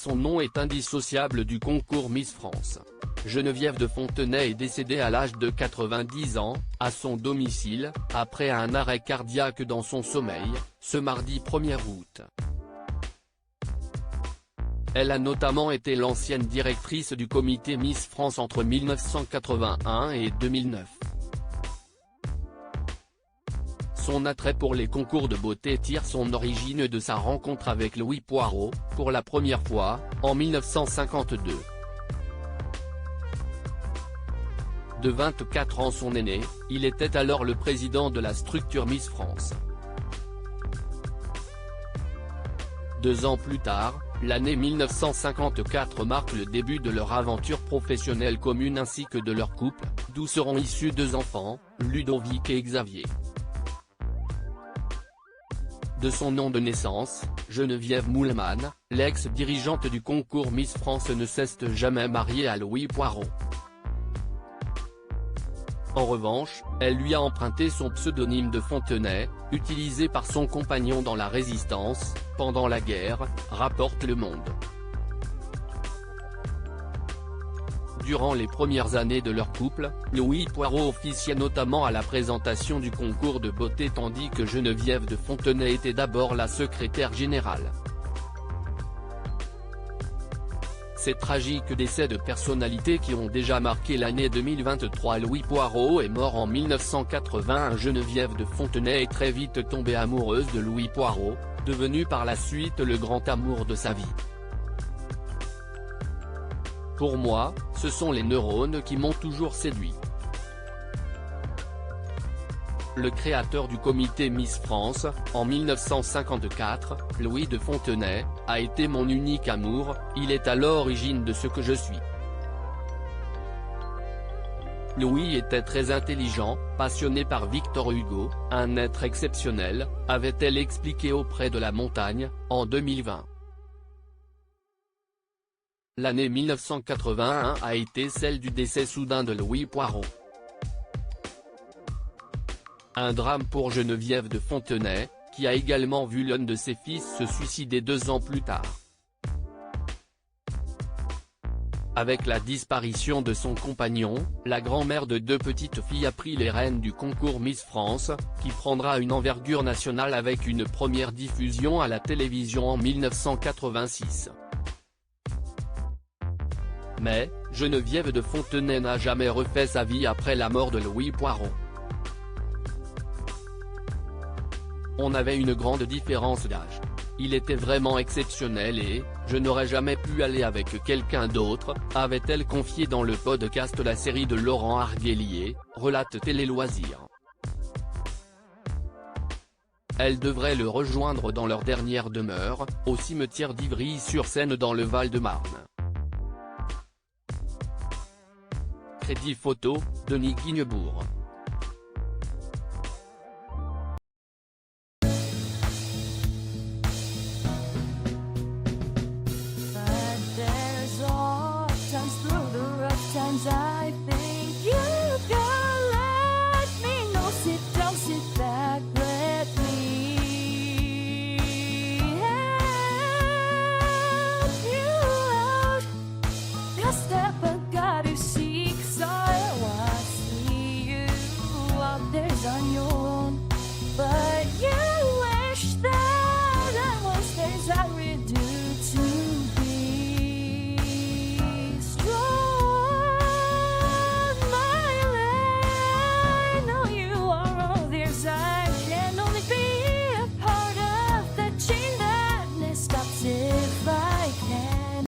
Son nom est indissociable du concours Miss France. Geneviève de Fontenay est décédée à l'âge de 90 ans, à son domicile, après un arrêt cardiaque dans son sommeil, ce mardi 1er août. Elle a notamment été l'ancienne directrice du comité Miss France entre 1981 et 2009. Son attrait pour les concours de beauté tire son origine de sa rencontre avec Louis Poirot, pour la première fois, en 1952. De 24 ans son aîné, il était alors le président de la structure Miss France. 2 ans plus tard, l'année 1954 marque le début de leur aventure professionnelle commune ainsi que de leur couple, d'où seront issus 2 enfants, Ludovic et Xavier. De son nom de naissance, Geneviève Moulman, l'ex-dirigeante du concours Miss France ne s'est jamais mariée à Louis Poirot. En revanche, elle lui a emprunté son pseudonyme de Fontenay, utilisé par son compagnon dans la Résistance, pendant la guerre, rapporte Le Monde. Durant les premières années de leur couple, Louis Poirot officiait notamment à la présentation du concours de beauté tandis que Geneviève de Fontenay était d'abord la secrétaire générale. Ces tragiques décès de personnalités qui ont déjà marqué l'année 2023. Louis Poirot est mort en 1981. Geneviève de Fontenay est très vite tombée amoureuse de Louis Poirot, devenu par la suite le grand amour de sa vie. Pour moi, ce sont les neurones qui m'ont toujours séduit. Le créateur du comité Miss France, en 1954, Louis de Fontenay, a été mon unique amour, il est à l'origine de ce que je suis. Louis était très intelligent, passionné par Victor Hugo, un être exceptionnel, avait-elle expliqué auprès de La Montagne, en 2020. L'année 1981 a été celle du décès soudain de Louis Poirot. Un drame pour Geneviève de Fontenay, qui a également vu l'un de ses fils se suicider 2 ans plus tard. Avec la disparition de son compagnon, la grand-mère de 2 petites filles a pris les rênes du concours Miss France, qui prendra une envergure nationale avec une première diffusion à la télévision en 1986. Mais, Geneviève de Fontenay n'a jamais refait sa vie après la mort de Louis Poirot. On avait une grande différence d'âge. Il était vraiment exceptionnel et, je n'aurais jamais pu aller avec quelqu'un d'autre, avait-elle confié dans le podcast La série de Laurent Arguelier, relate Télé Loisirs. Elle devrait le rejoindre dans leur dernière demeure, au cimetière d'Ivry-sur-Seine dans le Val-de-Marne. Crédit photo, Denis Guignebourg.